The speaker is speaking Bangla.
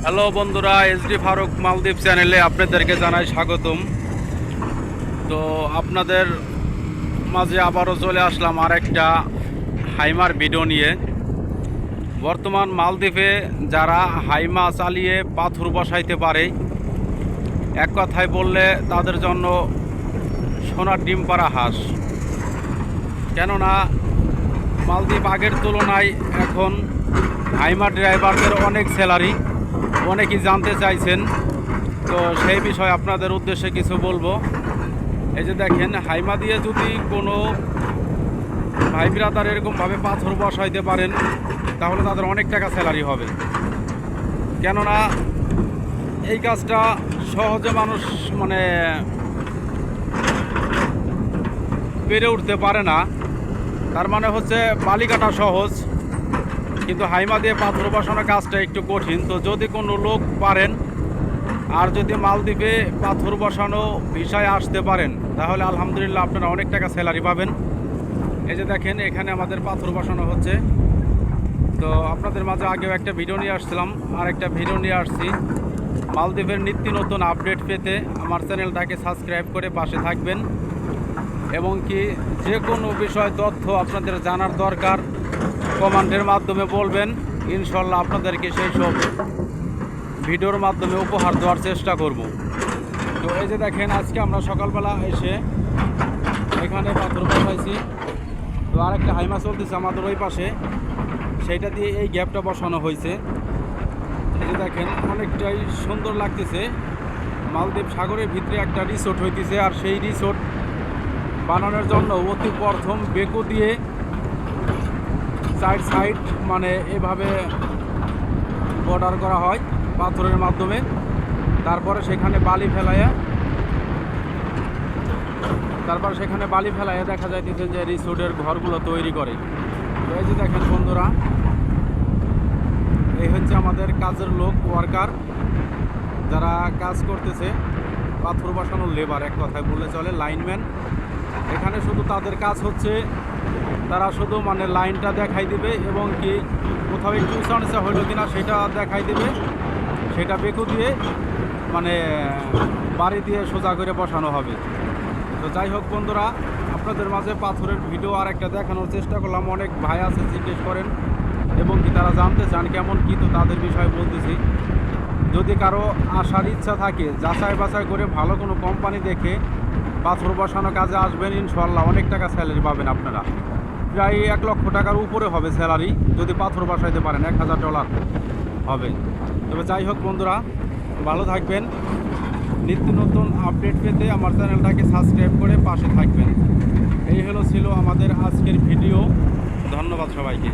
হ্যালো বন্ধুরা, এসডি ফারুক মালদ্বীপ চ্যানেলে আপনাদেরকে জানাই স্বাগতম। তো আপনাদের মাঝে আবারও চলে আসলাম আর একটা হাইমার ভিডিও নিয়ে। বর্তমান মালদ্বীপে যারা হাইমা চালিয়ে পাথর বসাইতে পারে, এক কথায় বললে তাদের জন্য সোনার ডিম পাড়া হাঁস। কেননা মালদ্বীপ আগের তুলনায় এখন হাইমা ড্রাইভারদের অনেক স্যালারি, অনেকেই জানতে চাইছেন। তো সেই বিষয়ে আপনাদের উদ্দেশ্যে কিছু বলবো। এই যে দেখেন, হাইমা দিয়ে যদি কোনো ভাই ব্রাদার এরকমভাবে পাথর বসাইতে পারেন তাহলে তাদের অনেক টাকা স্যালারি হবে। কেননা এই কাজটা সহজে মানুষ পেরে উঠতে পারে না। তার মানে হচ্ছে বালি কাটা সহজ, কিন্তু হাইমা দিয়ে পাথর বসানোর কাজটা একটু কঠিন। তো যদি কোনো লোক পারেন আর যদি মালদ্বীপে পাথর বসানো ভিসায় আসতে পারেন তাহলে আলহামদুলিল্লাহ আপনারা অনেক টাকা স্যালারি পাবেন। এই যে দেখেন, এখানে আমাদের পাথর বসানো হচ্ছে। তো আপনাদের মাঝে আগেও একটা ভিডিও নিয়ে আসছিলাম, আর একটা ভিডিও নিয়ে আসছি। মালদ্বীপের নিত্য নতুন আপডেট পেতে আমার চ্যানেলটাকে সাবস্ক্রাইব করে পাশে থাকবেন, এবং কি যে কোনো বিষয় তথ্য আপনাদের জানার দরকার কমেন্টের মাধ্যমে বলবেন। ইনশাল্লাহ আপনাদেরকে সেই সব ভিডিওর মাধ্যমে উপহার দেওয়ার চেষ্টা করব। তো এই যে দেখেন, আজকে আমরা সকালবেলা এসে এখানে পাথর বসাইছি। তো আরেকটা হাইমা চলতেছে আমাদের ওই পাশে, সেইটা দিয়ে এই গ্যাপটা বসানো হয়েছে। এই যে দেখেন, অনেকটাই সুন্দর লাগতেছে। মালদ্বীপ সাগরের ভিতরে একটা রিসোর্ট হইতেছে, আর সেই রিসোর্ট বানানোর জন্য অতি প্রথম বেকু দিয়ে চার সাইড এভাবে বর্ডার করা হয় পাথরের মাধ্যমে। তারপরে সেখানে বালি ফেলাইয়া দেখা যাইতেছে যে রিসোর্টের ঘরগুলো তৈরি করে। তো এই যে দেখেন বন্ধুরা, এই হচ্ছে আমাদের কাজের লোক, ওয়ার্কার, যারা কাজ করতেছে, পাথর বসানোর লেবার এক কথায় বললে চলে, লাইনম্যান। এখানে শুধু তাদের কাজ হচ্ছে তারা শুধু লাইনটা দেখাই দিবে, এবং কি কোথাও একটু উঁচা হইল কিনা সেটা দেখাই দিবে। সেটা বেকু দিয়ে বাড়ি দিয়ে সোজা করে বসানো হবে। তো যাই হোক বন্ধুরা, আপনাদের মাঝে পাথরের ভিডিও আর একটা দেখানোর চেষ্টা করলাম। অনেক ভাই আছে জিজ্ঞেস করেন, এবং কি তারা জানতে চান কেমন কি, তো তাদের বিষয়ে বলতেছি। যদি কারো আসার ইচ্ছা থাকে, যাচাই বাছাই করে ভালো কোনো কোম্পানি দেখে পাথর বসানো কাজে আসবেন। ইনশাল্লাহ অনেক টাকা স্যালারি পাবেন আপনারা, প্রায় 1 লক্ষ টাকার উপরে হবে স্যালারি যদি পাথর বসাইতে পারেন। $1000 হবে। তবে যাই হোক বন্ধুরা, ভালো থাকবেন। নিত্য নতুন আপডেট পেতে আমার চ্যানেলটাকে সাবস্ক্রাইব করে পাশে থাকবেন। এই ছিল আমাদের আজকের ভিডিও। ধন্যবাদ সবাইকে।